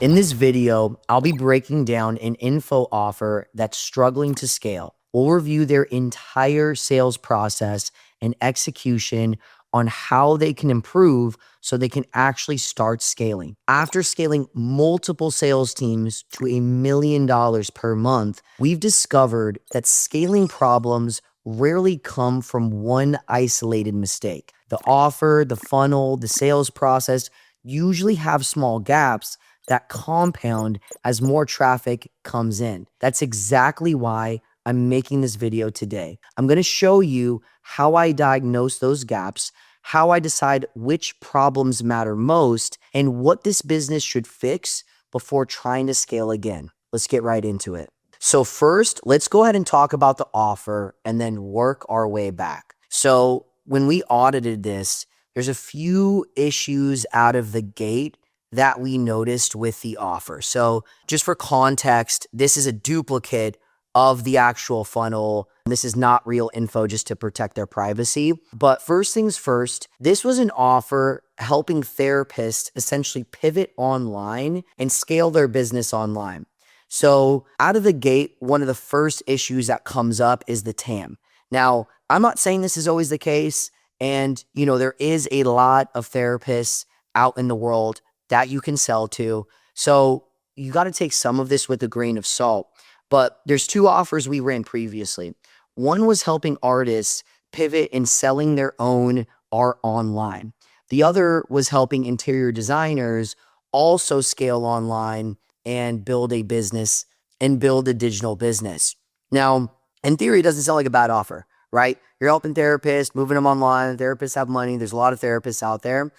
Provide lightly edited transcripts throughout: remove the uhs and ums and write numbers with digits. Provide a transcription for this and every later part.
In this video, I'll be breaking down an info offer that's struggling to scale. We'll review their entire sales process and execution on how they can improve so they can actually start scaling. After scaling multiple sales teams to $1 million per month, we've discovered that scaling problems rarely come from one isolated mistake. The offer, the funnel, the sales process usually have small gaps that compound as more traffic comes in. That's exactly why I'm making this video today. I'm going to show you how I diagnose those gaps, how I decide which problems matter most, and what this business should fix before trying to scale again. Let's get right into it. So first, let's go ahead and talk about the offer and then work our way back. So when we audited this, there's a few issues out of the gate that we noticed with the offer. So just for context, this is a duplicate of the actual funnel. This is not real info just to protect their privacy. But first things first, this was an offer helping therapists essentially pivot online and scale their business online. So out of the gate, one of the first issues that comes up is the TAM. Now, I'm not saying this is always the case. And, there is a lot of therapists out in the world that you can sell to. So you got to take some of this with a grain of salt. But there's two offers we ran previously. One was helping artists pivot in selling their own art online. The other was helping interior designers also scale online and build a business and build a digital business. Now, in theory, it doesn't sound like a bad offer, right? You're helping therapists, moving them online. Therapists have money. There's a lot of therapists out there.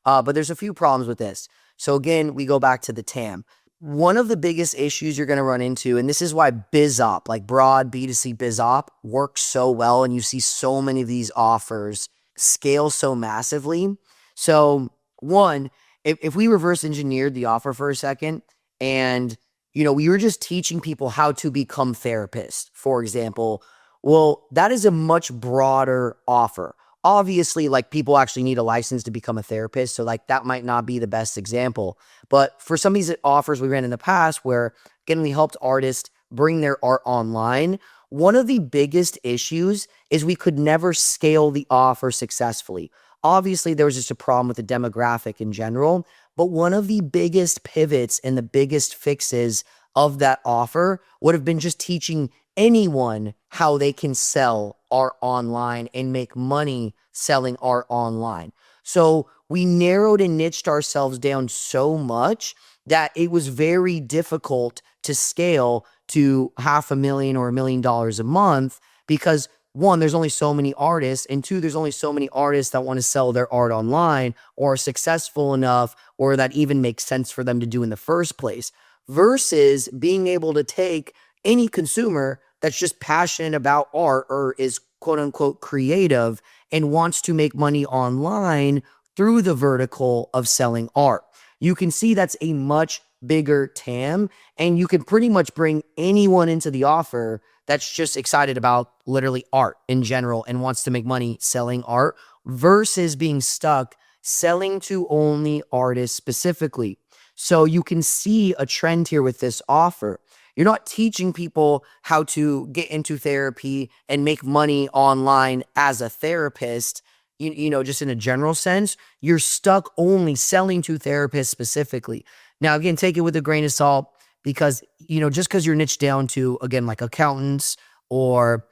But there's a few problems with this. So again, we go back to the TAM. One of the biggest issues you're going to run into, and this is why BizOp, like broad B2C BizOp, works so well, and you see so many of these offers scale so massively. So one, if we reverse engineered the offer for a second, and we were just teaching people how to become therapists, for example, well, that is a much broader offer. Obviously, people actually need a license to become a therapist. So that might not be the best example. But for some of these offers we ran in the past where, again, we helped artists bring their art online, one of the biggest issues is we could never scale the offer successfully. Obviously, there was just a problem with the demographic in general. But one of the biggest pivots and the biggest fixes of that offer would have been just teaching anyone how they can sell art online and make money selling art online. So we narrowed and niched ourselves down so much that it was very difficult to scale to $500,000 or $1 million a month because one, there's only so many artists, and two, there's only so many artists that want to sell their art online or are successful enough or that even makes sense for them to do in the first place versus being able to take any consumer that's just passionate about art or is quote unquote creative and wants to make money online through the vertical of selling art. You can see that's a much bigger TAM, and you can pretty much bring anyone into the offer that's just excited about literally art in general and wants to make money selling art versus being stuck selling to only artists specifically. So you can see a trend here with this offer. You're not teaching people how to get into therapy and make money online as a therapist, just in a general sense. You're stuck only selling to therapists specifically. Now, again, take it with a grain of salt because, just because you're niched down to, again, like accountants or,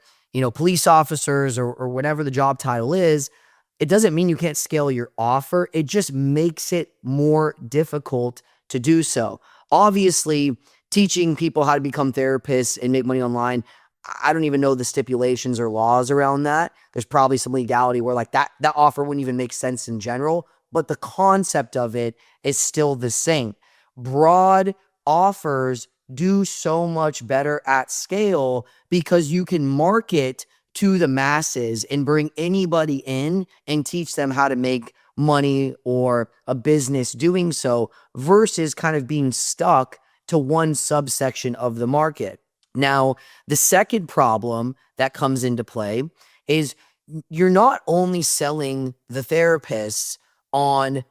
police officers or whatever the job title is, it doesn't mean you can't scale your offer. It just makes it more difficult to do so. Obviously, teaching people how to become therapists and make money online, I don't even know the stipulations or laws around that. There's probably some legality where that offer wouldn't even make sense in general, but the concept of it is still the same. Broad offers do so much better at scale because you can market to the masses and bring anybody in and teach them how to make money or a business doing so versus kind of being stuck to one subsection of the market. Now, the second problem that comes into play is you're not only selling the therapists on,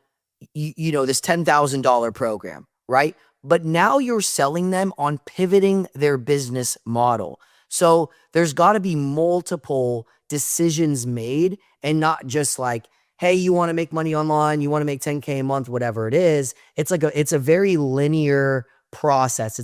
this $10,000 program, right? but now you're selling them on pivoting their business model. So there's got to be multiple decisions made and not just like, hey, you want to make money online, you want to make 10K a month, whatever it is. It's a very linear process.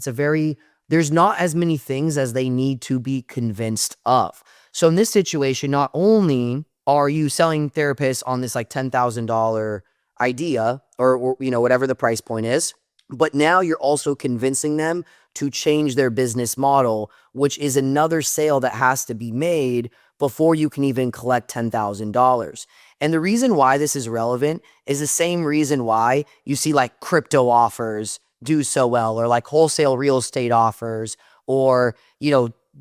There's not as many things as they need to be convinced of. So in this situation, not only are you selling therapists on this like $10,000 idea or whatever the price point is, but now you're also convincing them to change their business model, which is another sale that has to be made before you can even collect $10,000. And the reason why this is relevant is the same reason why you see like crypto offers do so well, or like wholesale real estate offers, or,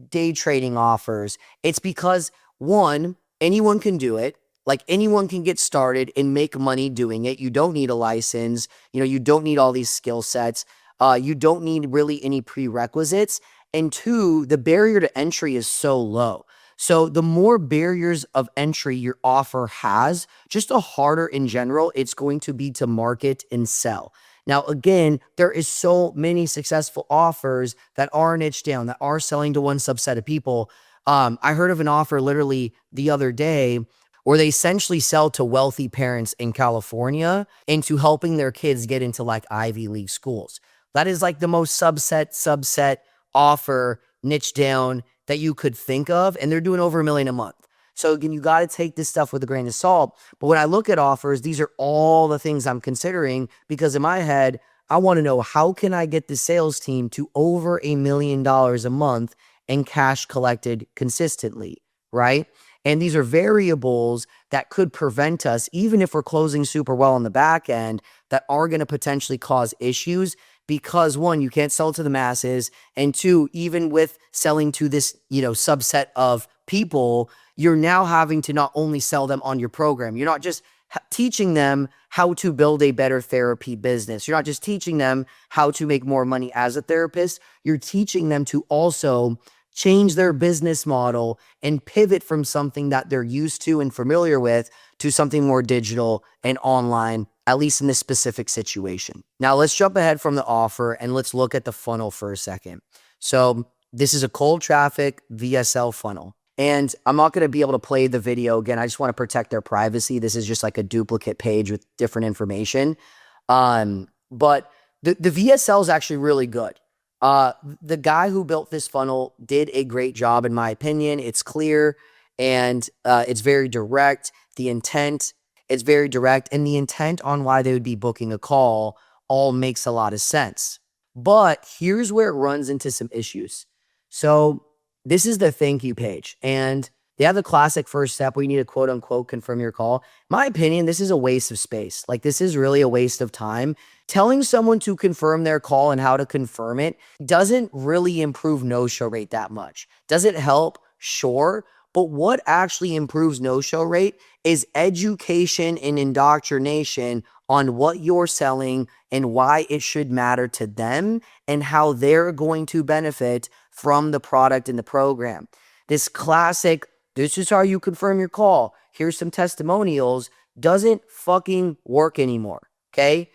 day trading offers. It's because one, anyone can do it. Like anyone can get started and make money doing it. You don't need a license. You don't need all these skill sets. You don't need really any prerequisites. And two, the barrier to entry is so low. So the more barriers of entry your offer has, just the harder in general it's going to be to market and sell. Now, again, there is so many successful offers that are niche down, that are selling to one subset of people. I heard of an offer literally the other day where they essentially sell to wealthy parents in California into helping their kids get into like Ivy League schools. That is like the most subset offer, niche down that you could think of. And they're doing over $1 million a month. So again, you got to take this stuff with a grain of salt. But when I look at offers, these are all the things I'm considering, because in my head, I want to know, how can I get the sales team to over $1 million a month and cash collected consistently, right? And these are variables that could prevent us, even if we're closing super well on the back end, that are going to potentially cause issues. Because one, you can't sell to the masses. And two, even with selling to this, subset of people, you're now having to not only sell them on your program. You're not just teaching them how to build a better therapy business. You're not just teaching them how to make more money as a therapist. You're teaching them to also change their business model and pivot from something that they're used to and familiar with to something more digital and online, at least in this specific situation. Now, let's jump ahead from the offer and let's look at the funnel for a second. So this is a cold traffic VSL funnel. And I'm not going to be able to play the video again. I just want to protect their privacy. This is just like a duplicate page with different information. But the VSL is actually really good. The guy who built this funnel did a great job, in my opinion. It's clear and it's very direct. It's very direct, and the intent on why they would be booking a call all makes a lot of sense. But here's where it runs into some issues. So this is the thank you page, and they have the classic first step where you need to quote unquote confirm your call. In my opinion, this is a waste of space. Like, this is really a waste of time. Telling someone to confirm their call and how to confirm it doesn't really improve no-show rate that much. Does it help? Sure. But what actually improves no-show rate is education and indoctrination on what you're selling and why it should matter to them and how they're going to benefit from the product and the program. This classic, this is how you confirm your call, here's some testimonials, doesn't fucking work anymore, okay?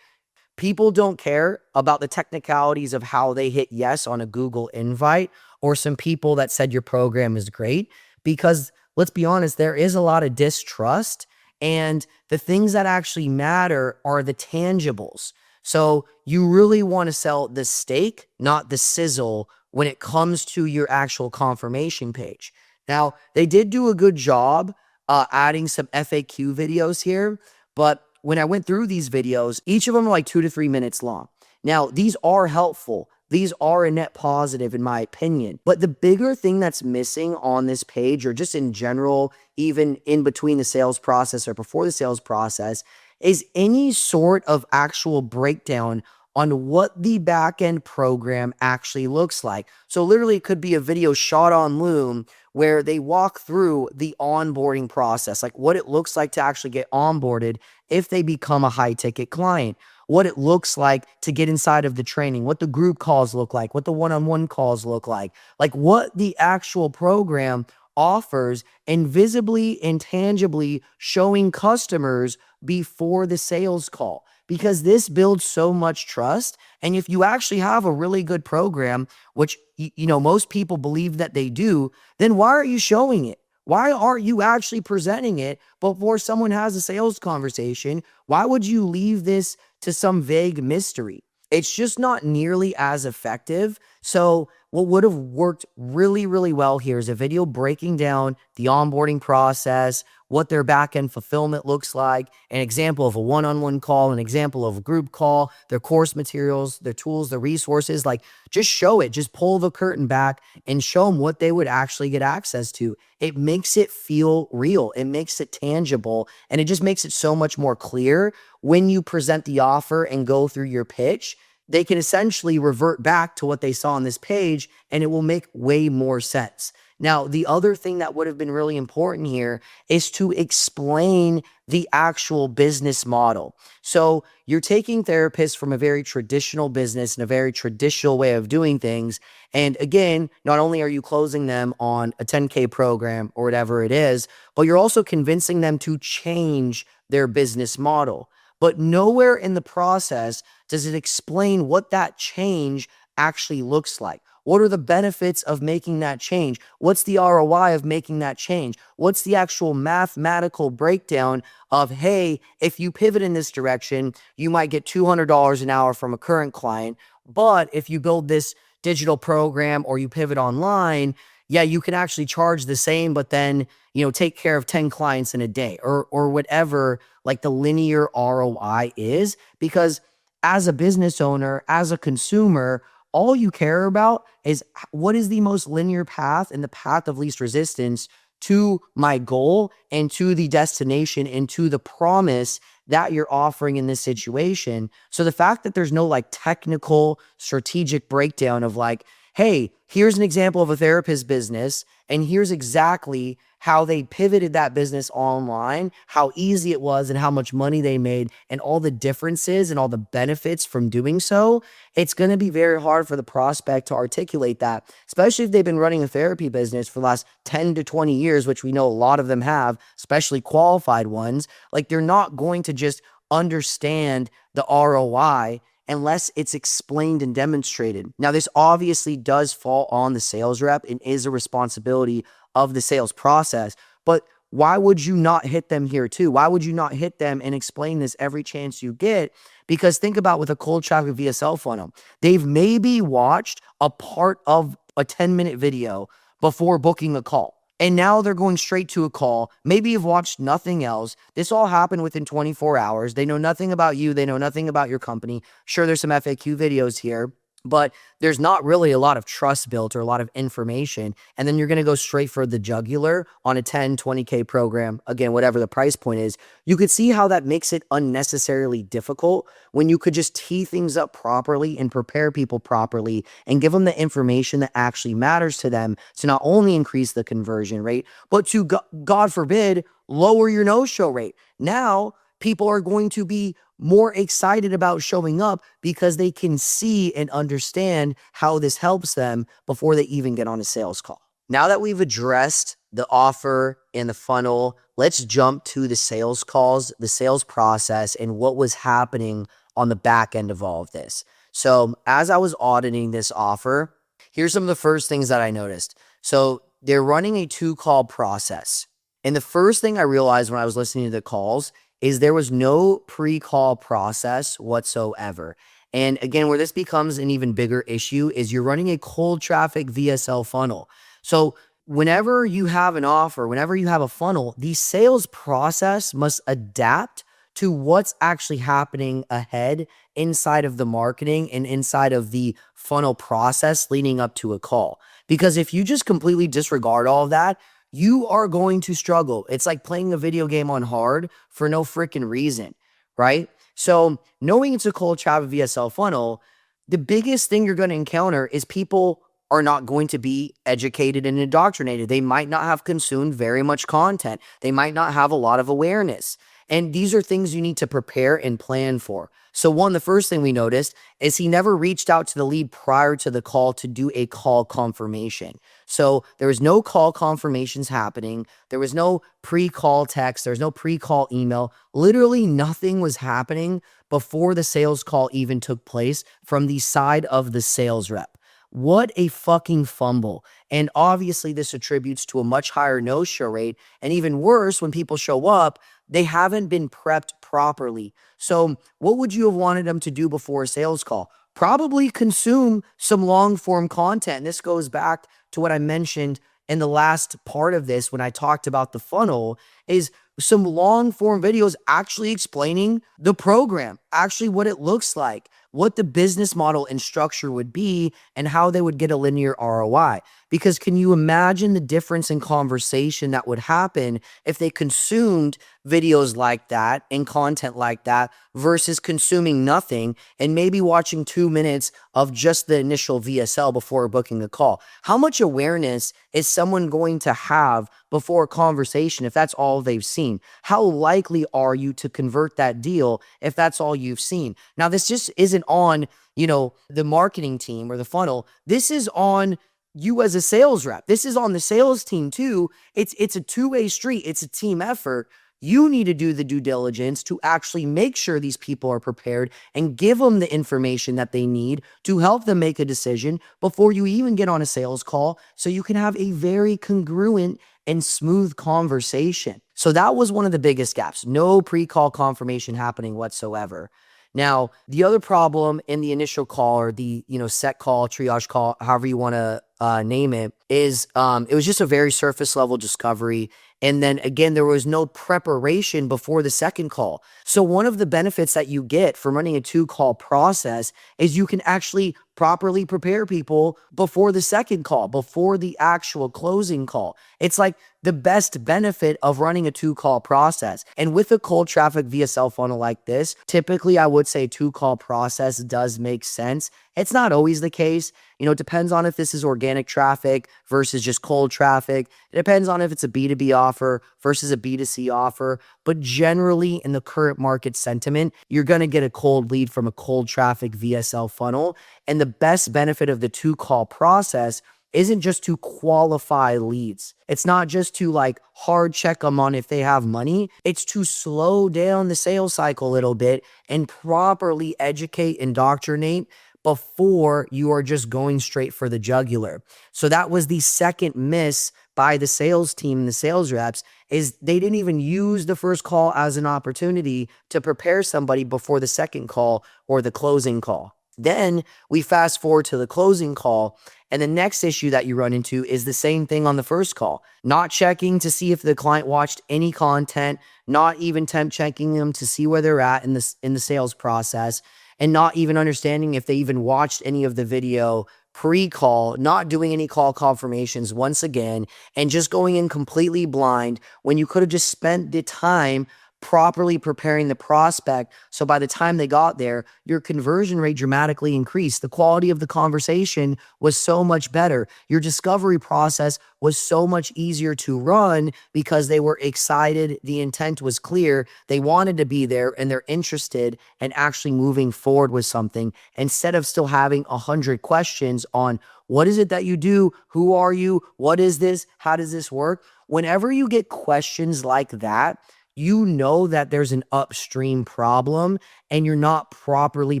People don't care about the technicalities of how they hit yes on a Google invite, or some people that said your program is great, because let's be honest, there is a lot of distrust, and the things that actually matter are the tangibles. So you really want to sell the steak, not the sizzle, when it comes to your actual confirmation page. Now, they did do a good job adding some FAQ videos here, but when I went through these videos, each of them are like 2 to 3 minutes long. Now, these are helpful. These are a net positive in my opinion. But the bigger thing that's missing on this page, or just in general, even in between the sales process or before the sales process, is any sort of actual breakdown on what the back-end program actually looks like. So literally, it could be a video shot on Loom where they walk through the onboarding process, like what it looks like to actually get onboarded if they become a high-ticket client, what it looks like to get inside of the training, what the group calls look like, what the one-on-one calls look like what the actual program offers, and visibly and tangibly showing customers before the sales call. because this builds so much trust. And if you actually have a really good program, which, most people believe that they do, then why aren't you showing it? Why aren't you actually presenting it before someone has a sales conversation? Why would you leave this to some vague mystery? It's just not nearly as effective. So what would have worked really, really well here is a video breaking down the onboarding process, what their back-end fulfillment looks like, an example of a one-on-one call, an example of a group call, their course materials, their tools, their resources. Like, just show it. Just pull the curtain back and show them what they would actually get access to. It makes it feel real. It makes it tangible, and it just makes it so much more clear when you present the offer and go through your pitch. They can essentially revert back to what they saw on this page, and it will make way more sense. Now, the other thing that would have been really important here is to explain the actual business model. So you're taking therapists from a very traditional business and a very traditional way of doing things. And again, not only are you closing them on a 10K program or whatever it is, but you're also convincing them to change their business model. But nowhere in the process does it explain what that change actually looks like. What are the benefits of making that change? What's the ROI of making that change? What's the actual mathematical breakdown of, hey, if you pivot in this direction, you might get $200 an hour from a current client. But if you build this digital program or you pivot online, yeah, you can actually charge the same, but then, take care of 10 clients in a day or whatever, like the linear ROI is. Because as a business owner, as a consumer, all you care about is what is the most linear path and the path of least resistance to my goal and to the destination and to the promise that you're offering in this situation. So the fact that there's no like technical strategic breakdown of like, hey, here's an example of a therapist business, and here's exactly how they pivoted that business online, how easy it was, and how much money they made, and all the differences and all the benefits from doing so. It's going to be very hard for the prospect to articulate that, especially if they've been running a therapy business for the last 10 to 20 years, which we know a lot of them have, especially qualified ones. Like, they're not going to just understand the ROI unless it's explained and demonstrated. Now, this obviously does fall on the sales rep and is a responsibility of the sales process, but why would you not hit them here too? Why would you not hit them and explain this every chance you get? Because think about with a cold traffic VSL funnel, they've maybe watched a part of a 10-minute video before booking a call. And now they're going straight to a call. Maybe you've watched nothing else. This all happened within 24 hours. They know nothing about you. They know nothing about your company. Sure, there's some FAQ videos here, but there's not really a lot of trust built or a lot of information. And then you're going to go straight for the jugular on a 10, 20K program. Again, whatever the price point is. You could see how that makes it unnecessarily difficult when you could just tee things up properly and prepare people properly and give them the information that actually matters to them to not only increase the conversion rate, but to, God forbid, lower your no-show rate. Now, people are going to be more excited about showing up because they can see and understand how this helps them before they even get on a sales call. Now that we've addressed the offer and the funnel, let's jump to the sales calls, the sales process, and what was happening on the back end of all of this. So as I was auditing this offer, here's some of the first things that I noticed. So they're running a 2-call process. And the first thing I realized when I was listening to the calls is there was no pre-call process whatsoever. And again, where this becomes an even bigger issue is you're running a cold traffic VSL funnel. So whenever you have an offer, whenever you have a funnel, the sales process must adapt to what's actually happening ahead inside of the marketing and inside of the funnel process leading up to a call. Because if you just completely disregard all of that, you are going to struggle. It's like playing a video game on hard for no freaking reason, right? So knowing it's a cold traffic VSL funnel, the biggest thing you're going to encounter is people are not going to be educated and indoctrinated. They might not have consumed very much content. They might not have a lot of awareness. And these are things you need to prepare and plan for. So, one, the first thing we noticed is he never reached out to the lead prior to the call to do a call confirmation. So, there was no call confirmations happening. There was no pre call text. There was no pre call email. Literally nothing was happening before the sales call even took place from the side of the sales rep. What a fucking fumble. And obviously, this attributes to a much higher no show rate. And even worse, when people show up, they haven't been prepped properly. So, what would you have wanted them to do before a sales call? Probably consume some long form content. This goes back to what I mentioned in the last part of this when I talked about the funnel is some long form videos actually explaining the program, actually what it looks like, what the business model and structure would be, and how they would get a linear ROI. Because can you imagine the difference in conversation that would happen if they consumed videos like that and content like that versus consuming nothing and maybe watching 2 minutes of just the initial VSL before booking a call? How much awareness is someone going to have before a conversation if that's all they've seen? How likely are you to convert that deal if that's all you've seen? Now, this just isn't on, the marketing team or the funnel. This is on you as a sales rep. This is on the sales team too. It's a two-way street. It's a team effort. You need to do the due diligence to actually make sure these people are prepared and give them the information that they need to help them make a decision before you even get on a sales call so you can have a very congruent and smooth conversation. So that was one of the biggest gaps. No pre-call confirmation happening whatsoever. Now, the other problem in the initial call or the, set call, triage call, however you want to name it, is it was just a very surface level discovery. And then again, there was no preparation before the second call. So one of the benefits that you get from running a 2-call process is you can actually properly prepare people before the second call, before the actual closing call. It's like the best benefit of running a 2-call process. And with a cold traffic VSL funnel like this, typically I would say 2-call process does make sense. It's not always the case. It depends on if this is organic traffic versus just cold traffic. It depends on if it's a B2B offer versus a B2C offer. But generally, in the current market sentiment, you're going to get a cold lead from a cold traffic VSL funnel. And the best benefit of the 2-call process isn't just to qualify leads. It's not just to hard check them on if they have money. It's to slow down the sales cycle a little bit and properly educate, indoctrinate before you are just going straight for the jugular. So that was the second miss by the sales team and the sales reps is they didn't even use the first call as an opportunity to prepare somebody before the second call or the closing call. Then we fast forward to the closing call, and the next issue that you run into is the same thing on the first call. Not checking to see if the client watched any content, not even temp checking them to see where they're at in the sales process, and not even understanding if they even watched any of the video pre-call, not doing any call confirmations once again, and just going in completely blind when you could have just spent the time properly preparing the prospect. So by the time they got there, your conversion rate dramatically increased. The quality of the conversation was so much better. Your discovery process was so much easier to run because they were excited. The intent was clear. They wanted to be there and they're interested in actually moving forward with something instead of still having 100 questions on what is it that you do? Who are you? What is this? How does this work? Whenever you get questions like that, you know that there's an upstream problem and you're not properly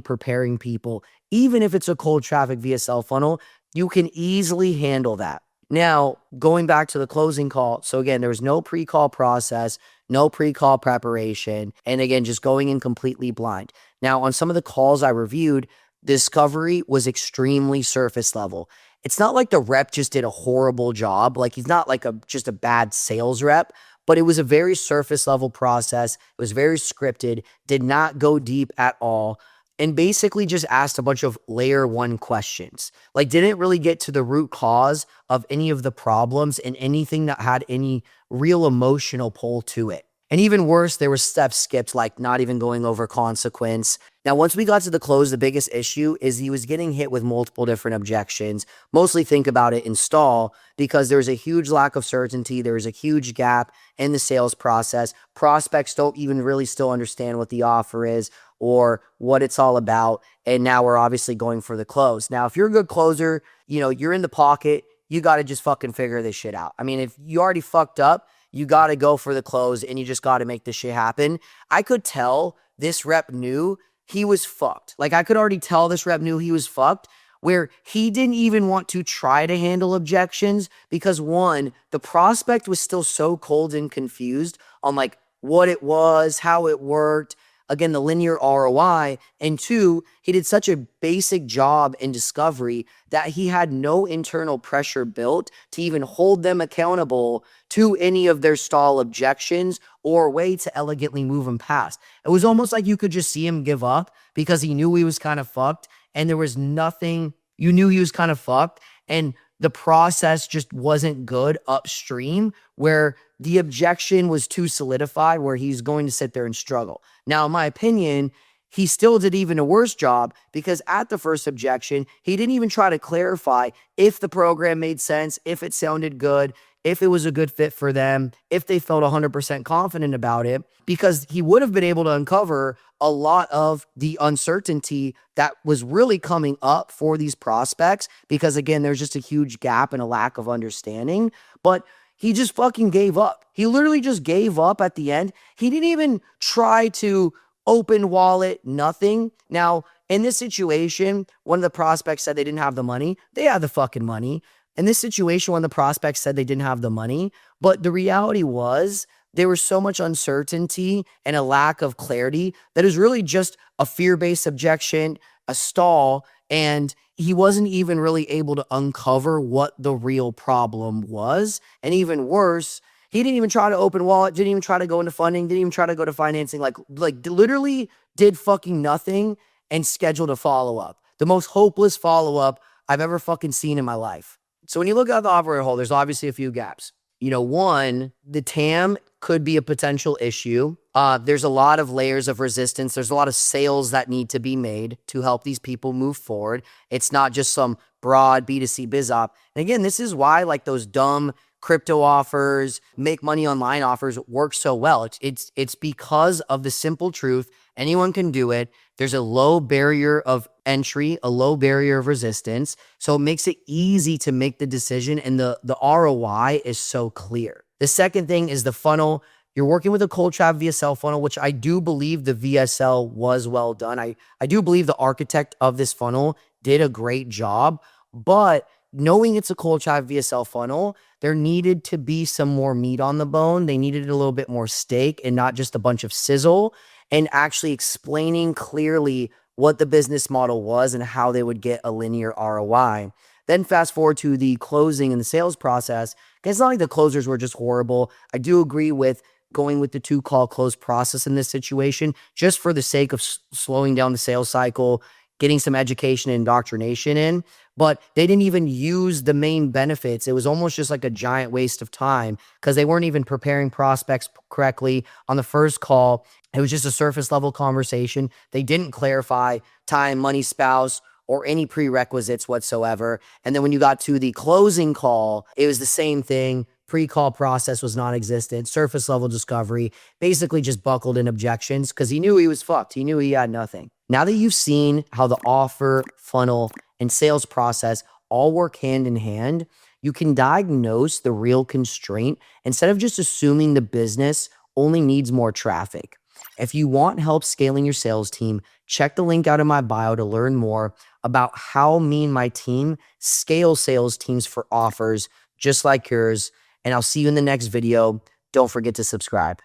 preparing people. Even if it's a cold traffic VSL funnel, you can easily handle that. Now, going back to the closing call. So again, there was no pre-call process, no pre-call preparation, and again, just going in completely blind. Now, on some of the calls I reviewed, discovery was extremely surface level. It's not like the rep just did a horrible job. He's not just a bad sales rep, but it was a very surface level process. It was very scripted, did not go deep at all, and basically just asked a bunch of layer 1 questions. Didn't really get to the root cause of any of the problems and anything that had any real emotional pull to it. And even worse, there were steps skipped, like not even going over consequence. Now, once we got to the close, the biggest issue is he was getting hit with multiple different objections. Mostly think about it, install, because there's a huge lack of certainty. There's a huge gap in the sales process. Prospects don't even really still understand what the offer is or what it's all about. And now we're obviously going for the close. Now, if you're a good closer, you're in the pocket, you got to just fucking figure this shit out. I mean, if you already fucked up, you got to go for the close and you just got to make this shit happen. I could tell this rep knew he was fucked. Like, I could already tell this rep knew he was fucked, where he didn't even want to try to handle objections because, one, the prospect was still so cold and confused on like what it was, how it worked, again, the linear ROI, and two, he did such a basic job in discovery that he had no internal pressure built to even hold them accountable to any of their stall objections or a way to elegantly move them past. It was almost like you could just see him give up because he knew he was kind of fucked and there was nothing, you knew he was kind of fucked and the process just wasn't good upstream where the objection was too solidified where he's going to sit there and struggle. Now, in my opinion, he still did even a worse job because at the first objection, he didn't even try to clarify if the program made sense, if it sounded good, if it was a good fit for them, if they felt 100% confident about it, because he would have been able to uncover a lot of the uncertainty that was really coming up for these prospects because, again, there's just a huge gap and a lack of understanding. But he just fucking gave up. He literally just gave up at the end. He didn't even try to open wallet, nothing. Now, in this situation, one of the prospects said they didn't have the money. They had the fucking money. In this situation, one of the prospects said they didn't have the money. But the reality was there was so much uncertainty and a lack of clarity that is really just a fear-based objection, a stall, and he wasn't even really able to uncover what the real problem was. And even worse, he didn't even try to open wallet, didn't even try to go into funding, didn't even try to go to financing, like literally did fucking nothing and scheduled a follow-up. The most hopeless follow-up I've ever fucking seen in my life. So when you look at the operator hole, there's obviously a few gaps. One, the TAM could be a potential issue. There's a lot of layers of resistance. There's a lot of sales that need to be made to help these people move forward. It's not just some broad B2C biz op. And again, this is why like those dumb crypto offers, make money online offers work so well. It's because of the simple truth. Anyone can do it. There's a low barrier of entry, a low barrier of resistance. So it makes it easy to make the decision and the ROI is so clear. The second thing is the funnel. You're working with a cold trap VSL funnel, which I do believe the VSL was well done. I do believe the architect of this funnel did a great job, but knowing it's a cold trap VSL funnel, there needed to be some more meat on the bone. They needed a little bit more steak and not just a bunch of sizzle, and actually explaining clearly what the business model was and how they would get a linear ROI. Then fast forward to the closing and the sales process. It's not like the closers were just horrible. I do agree with going with the 2-call close process in this situation, just for the sake of slowing down the sales cycle, getting some education and indoctrination in, but they didn't even use the main benefits. It was almost just like a giant waste of time because they weren't even preparing prospects correctly on the first call. It was just a surface level conversation. They didn't clarify time, money, spouse, or any prerequisites whatsoever. And then when you got to the closing call, it was the same thing. Pre-call process was non-existent, surface level discovery, basically just buckled in objections because he knew he was fucked. He knew he had nothing. Now that you've seen how the offer, funnel, and sales process all work hand in hand, you can diagnose the real constraint instead of just assuming the business only needs more traffic. If you want help scaling your sales team, check the link out in my bio to learn more about how me and my team scale sales teams for offers just like yours. And I'll see you in the next video. Don't forget to subscribe.